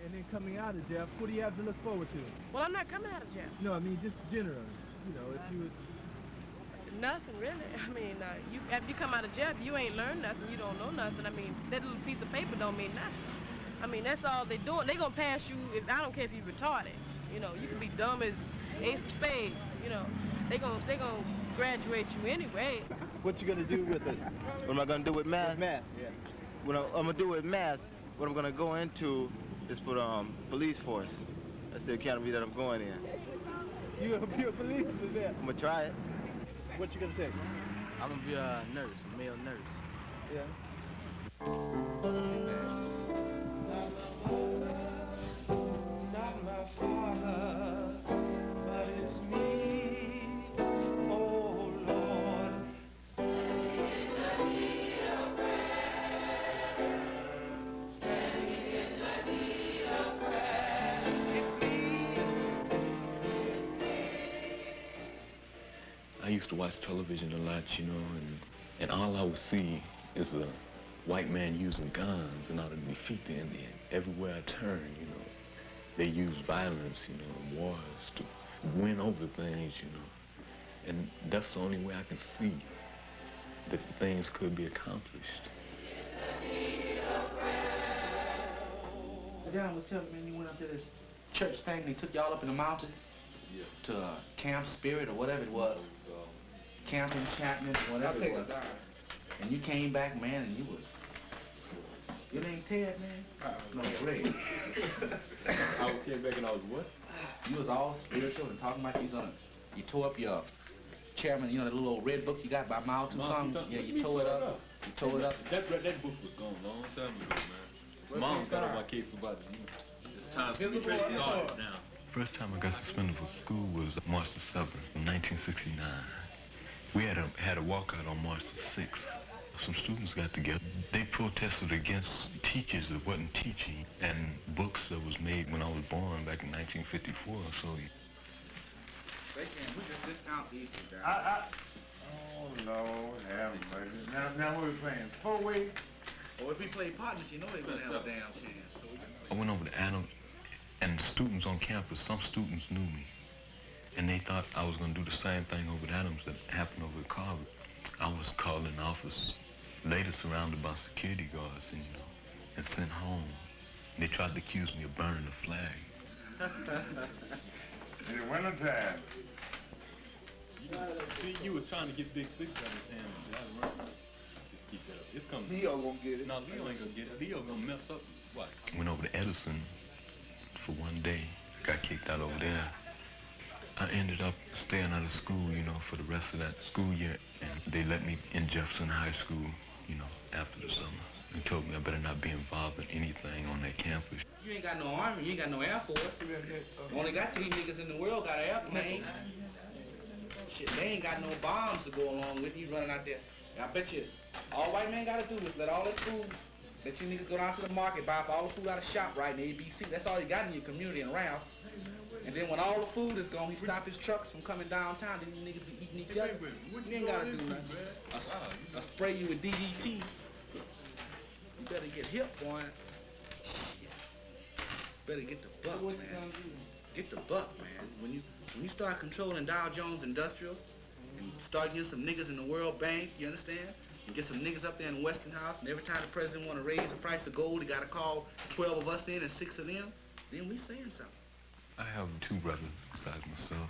and then coming out of jail, what do you have to look forward to? Well, I'm not coming out of jail. No, I mean just generally. You know, if you would... Nothing, really. I mean, after you come out of jail, if you ain't learned nothing, you don't know nothing. I mean, that little piece of paper don't mean nothing. I mean, that's all they doing. They gonna pass you, I don't care if you're retarded. You know, you can be dumb as ace of spades, you know. They gonna graduate you anyway. What you gonna do with it? What am I gonna do with math? With math, yeah. What I'm gonna do with math, what I'm gonna go into is for police force. That's the academy that I'm going in. You're a policeman there. I'm gonna try it. What you gonna take? I'm gonna be a nurse, a male nurse. Yeah. Not my father, but it's me. Oh Lord. Standing in the need of prayer. It's me. I used to watch television a lot, you know, and all I would see is a white man using guns in order to defeat the Indian. Everywhere I turn, you know, they use violence, you know, wars to win over things, you know. And that's the only way I can see that things could be accomplished. John was telling me you went up to this church thing and they took y'all up in the mountains to Camp Spirit or whatever it was. Camp Enchantment, whatever it was. And you came back, man, and you was... Your name Ted, man? No, Greg. I came back and I was what? You was all spiritual and talking about you tore up your chairman, you know, the little old red book you got by Mao Tse-tung? Yeah, you tore it up. You tore it up. That book was gone a long time ago, man. Mom got on my case about it. It's time for me to get started now. First time I got suspended from school was March the 7th, 1969. We had a walkout on March the 6th. Some students got together. They protested against teachers that wasn't teaching and books that was made when I was born back in 1954. So. We just discount these two guys. Oh, Lord, have mercy. Now what are we playing? 4-way? Or if we play partners, you know they're going to have a damn chance. I went over to Adams, and the students on campus, some students knew me. And they thought I was going to do the same thing over at Adams that happened over at Carver. I was called in the office, later surrounded by security guards, and, you know, and sent home. They tried to accuse me of burning the flag. In the wintertime. See, you was trying to get Big Six out of his hand, and that right. Just keep that up. It's coming. Leo gonna get it. No, Leo ain't gonna get it. Leo gonna mess up. What? Went over to Edison for one day. Got kicked out over there. I ended up staying out of school, you know, for the rest of that school year. And they let me in Jefferson High School, you know, after the summer. They told me I better not be involved in anything on that campus. You ain't got no army, you ain't got no Air Force. You only got 3 niggas in the world got an airplane. Shit, they ain't got no bombs to go along with you running out there. And I bet you all white men gotta do is let all that food, let you niggas go down to the market, buy up all the food out of ShopRite and ABC. That's all you got in your community and around. And then when all the food is gone, he stop his trucks from coming downtown, then you niggas be eating each other. You ain't gotta do nothing. I spray you with DDT. You better get hip, boy. Better get the buck, man. Get the buck, man. When you start controlling Dow Jones Industrials, and start getting some niggas in the World Bank, you understand? And get some niggas up there in Westinghouse, and every time the president want to raise the price of gold, he got to call 12 of us in and 6 of them, then we saying something. I have 2 brothers besides myself,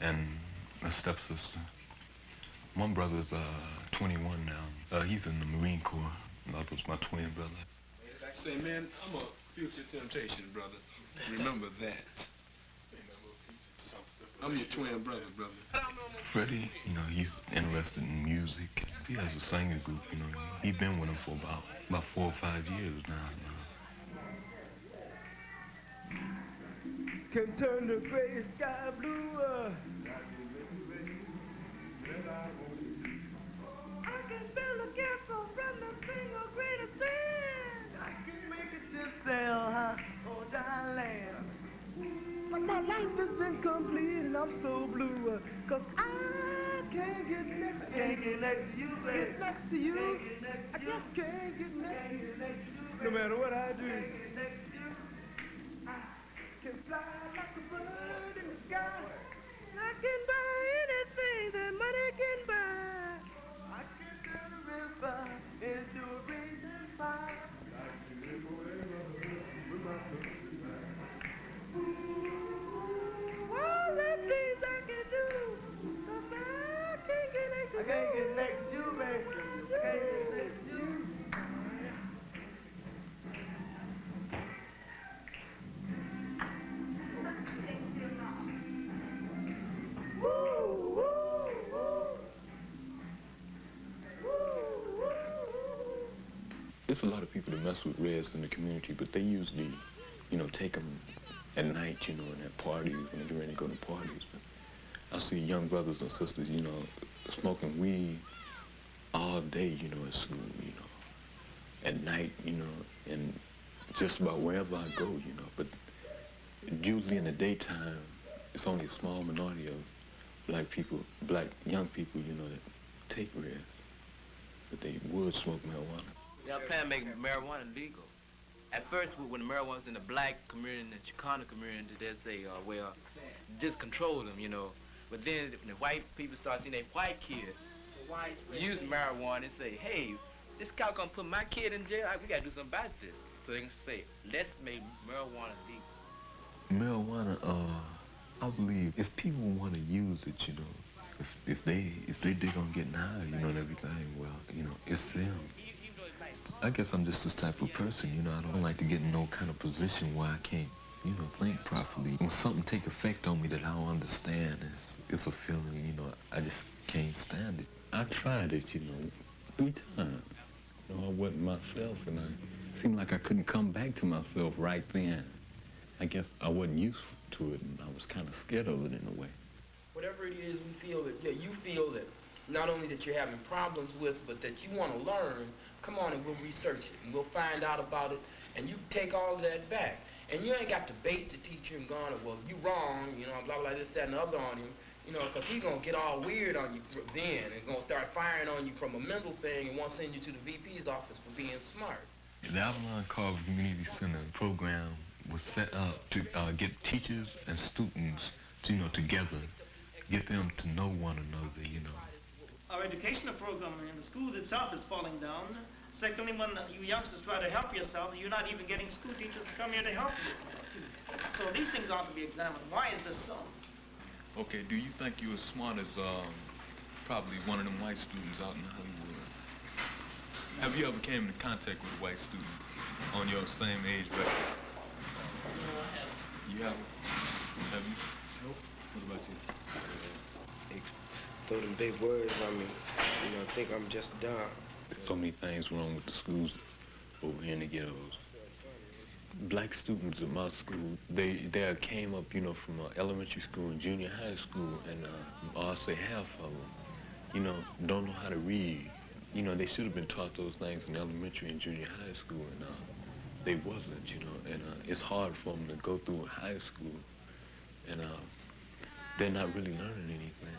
and a stepsister. One brother's 21 now. He's in the Marine Corps. Another's my twin brother. Say, man, I'm a future temptation, brother. Remember that. I'm your twin brother. Freddie, you know, he's interested in music. He has a singing group, you know. He's been with him for about 4 or 5 years now. Can turn the gray sky blue. I can build a castle from the thing of greater things. I can make a ship sail high on dry land. But my life is incomplete and I'm so blue. Cause I can't get next to you. Can't get next to you, baby. Get next to you. I just can't get next to you. No matter what I do. There's a lot of people that mess with reds in the community, but they usually, you know, take them at night, you know, and at parties, when they're ready to go to parties. But I see young brothers and sisters, you know, smoking weed all day, you know, at school, you know, at night, you know, and just about wherever I go, you know. But usually in the daytime, it's only a small minority of black young people, you know, that take reds, but they would smoke marijuana. They're planning to make marijuana legal. At first, when the marijuana was in the black community and the Chicano community, they say, well, just control them, you know. But then when the white people start seeing their white kids use marijuana and say, hey, this cow gonna put my kid in jail, we gotta do something about this. So they can say, let's make marijuana legal. Marijuana, I believe if people want to use it, you know, if they dig on getting high, you know, and everything, well, you know, it's them. I guess I'm just this type of person, you know. I don't like to get in no kind of position where I can't, you know, think properly. When something take effect on me that I don't understand, it's a feeling, you know, I just can't stand it. I tried it, you know, 3 times. You know, I wasn't myself, and it seemed like I couldn't come back to myself right then. I guess I wasn't used to it, and I was kind of scared of it in a way. Whatever it is, we feel that, yeah, you feel that not only that you're having problems with, but that you want to learn. Come on and we'll research it, and we'll find out about it, and you take all of that back. And you ain't got to bait the teacher and going, well, you wrong, you know, blah, blah, this, that, and the other on him, you know, because he's going to get all weird on you then and going to start firing on you from a mental thing and want to send you to the VP's office for being smart. The Avalon Carver Community Center program was set up to get teachers and students, to, you know, together, get them to know one another, you know. Our educational program in the schools itself is falling down. Secondly, when you youngsters try to help yourselves, you're not even getting school teachers to come here to help you. So these things ought to be examined. Why is this so? Okay, do you think you're as smart as probably one of them white students out in Hollywood? Have you ever came in contact with a white student on your same age bracket? You haven't? Have you? Nope. What about you? Throw them big words on me, you know, think I'm just dumb. So many things wrong with the schools over here in the ghettos. Black students at my school, they came up, you know, from elementary school and junior high school, and I'll say half of them, you know, don't know how to read. You know, they should have been taught those things in elementary and junior high school, and they wasn't, you know, and it's hard for them to go through high school, and they're not really learning anything.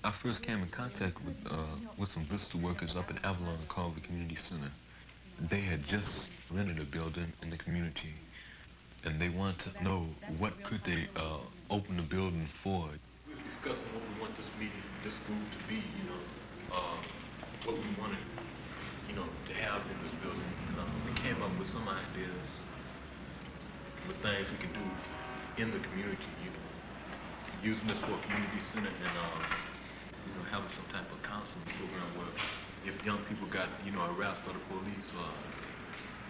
I first came in contact with some visitor workers up at Avalon Carver Community Center. They had just rented a building in the community, and they wanted to know what could they open the building for. We were discussing what we want this school to be, you know, what we wanted, you know, to have in this building. And we came up with some ideas, with things we can do in the community, you know, using this for a community center and you know, having some type of counseling program where if young people got, you know, harassed by the police or,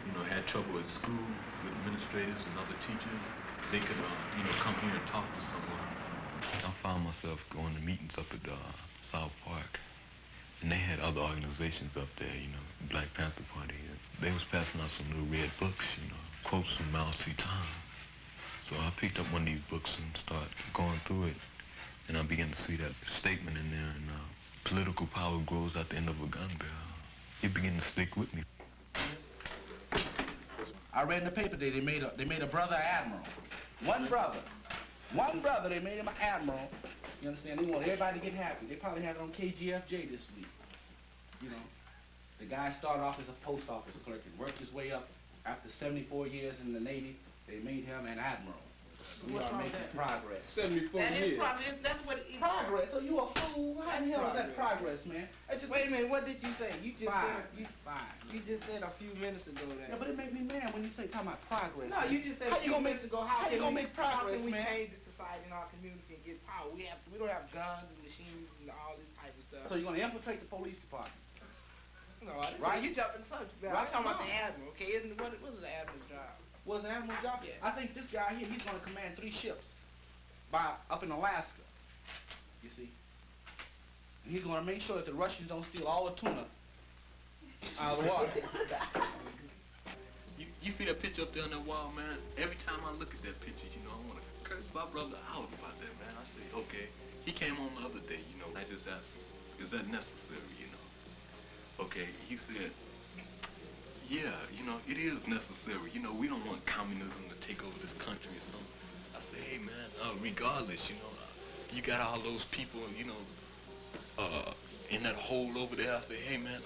you know, had trouble at school with administrators and other teachers, they could, you know, come here and talk to someone. I found myself going to meetings up at South Park, and they had other organizations up there, you know, Black Panther Party. They was passing out some little red books, you know, quotes from Mao Zedong. So I picked up one of these books and started going through it. And I began to see that statement in there, and political power grows at the end of a gun barrel. It began to stick with me. I read in the paper today they made a brother admiral. One brother, they made him an admiral. You understand? They want everybody to get happy. They probably had it on KGFJ this week. You know, the guy started off as a post office clerk and worked his way up. After 74 years in the Navy, they made him an admiral. We are making progress. 74 years. That's what it is. Progress? So you a fool? How the hell is that progress, man? Wait a minute, what did you say? You just Fine. You just said a few minutes ago that. Yeah, but it made me mad when you say talking about progress. No, you just said how you gonna make ago. How you gonna make progress, how can we man? change the society in our community and get power? We don't have guns and machines and all this type of stuff. So you're gonna infiltrate the police department? No, right? You jumping subject. Right. I'm talking about the admiral. Okay, what is the admiral's job? What's the admiral's job? Yeah. I think this guy here, he's gonna command 3 ships up in Alaska. You see? And he's gonna make sure that the Russians don't steal all the tuna Out of the water. You see that picture up there on that wall, man? Every time I look at that picture, you know, I want to curse my brother out about that, man. I say, okay. He came home the other day, you know. I just asked him, is that necessary, you know? Okay, he said, yeah, you know, it is necessary. You know, we don't want communism to take over this country or something. I say, hey, man, regardless, you know, you got all those people, you know, in that hole over there. I say, hey, man,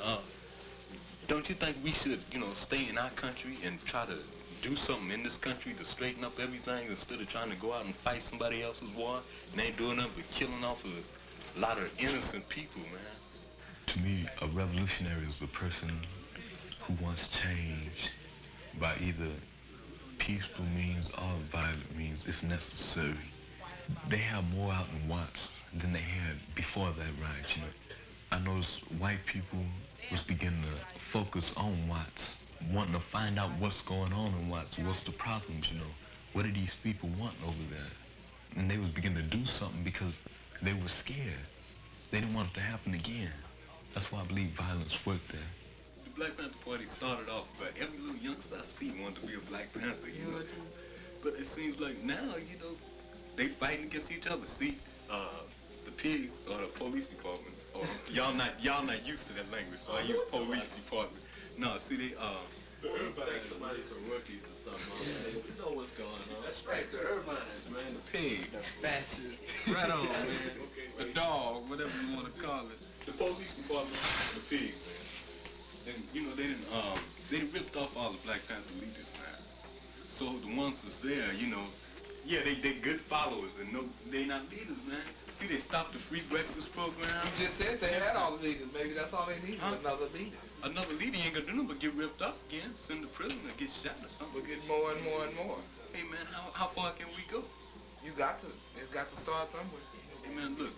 don't you think we should, you know, stay in our country and try to do something in this country to straighten up everything instead of trying to go out and fight somebody else's war and ain't doing nothing but killing off a lot of innocent people, man? To me, a revolutionary is the person who wants change by either peaceful means or violent means if necessary. They have more out in Watts than they had before that riot, you know. I noticed white people was beginning to focus on Watts, wanting to find out what's going on in Watts, what's the problems, you know. What do these people want over there? And they was beginning to do something because they were scared. They didn't want it to happen again. That's why I believe violence worked there. The Black Panther Party started off by every little youngster I see wanted to be a Black Panther, you know. But it seems like now, you know, they fighting against each other. See, the pigs or the police department, or y'all not used to that language, so I use police department. No, see, they Everybody, somebody's some rookies or something. Man. We know what's going on. That's right, the Irvines, man, the pig, the fascists. Right on, man. The dog, whatever you want to call it. The police department, the pigs, man. And you know they ripped off all the Black Panther leaders, man. So the ones that's there, you know, yeah, they good followers and no, they not leaders, man. See, they stopped the free breakfast program. You just said they had all the leaders. Maybe that's all they need. Another leader. Another leader ain't gonna do nothing but get ripped up again, send to prison or get shot or something. We'll get more and more and more. Hey man, how far can we go? You got to. It's got to start somewhere. Hey man, look,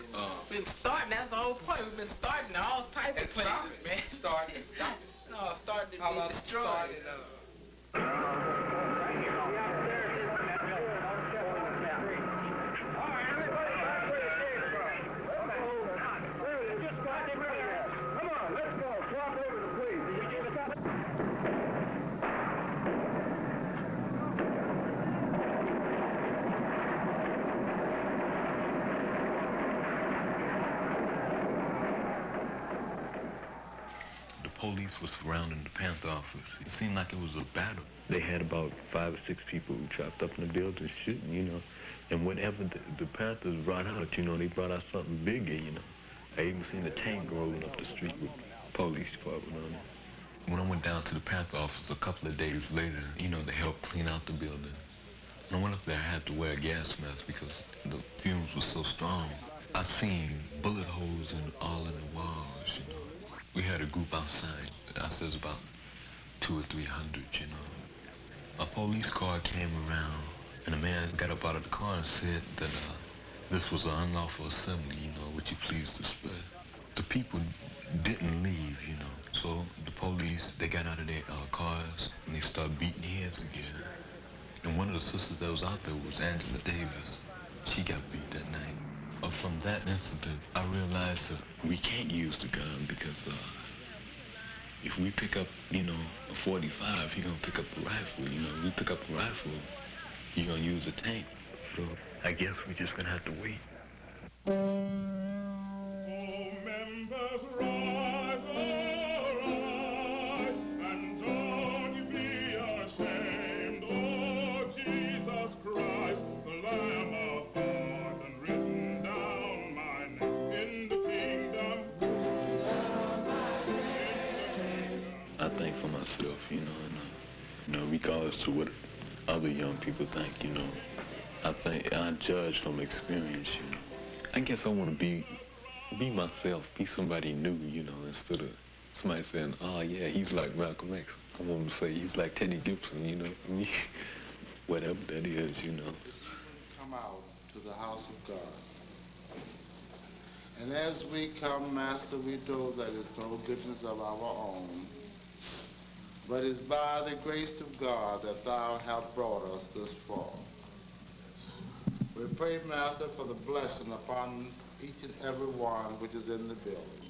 been starting, that's the whole point. We've been starting all types of places, man. Starting and stopping. No, starting to be destroyed. Police was surrounding the Panther office. It seemed like it was a battle. They had about 5 or 6 people who trapped up in the building shooting, you know. And whenever the Panthers brought out, you know, they brought out something bigger, you know. I even seen a tank rolling up the street with the police department on it. When I went down to the Panther office a couple of days later, you know, they helped clean out the building. When I went up there, I had to wear a gas mask because the fumes were so strong. I seen bullet holes all in the walls, you know. We had a group outside. I says about 200 or 300, you know. A police car came around, and a man got up out of the car and said that this was an unlawful assembly, you know, would you please disperse? The people didn't leave, you know. So the police, they got out of their cars, and they started beating heads again. And one of the sisters that was out there was Angela Davis. She got beat that night. From that incident, I realized that we can't use the gun because if we pick up, you know, a 45, he's gonna pick up a rifle, you know. If we pick up a rifle, he's gonna use a tank. So I guess we're just gonna have to wait. Members, rise, arise, and don't you be ashamed, oh Jesus Christ, the Lamb of God, and written down my name in the kingdom. I think for myself, you know, and, you know, regardless to what other young people think, you know, I think I judge from experience, you know. I guess I want to be myself, be somebody new, you know, instead of somebody saying, oh yeah, he's like Malcolm X. I want to say he's like Teddy Gibson, you know, whatever that is, you know. Come out to the house of God. And as we come, Master, we know that it's no goodness of our own, but it's by the grace of God that thou hast brought us this far. We pray, Master, for the blessing upon each and every one which is in the building.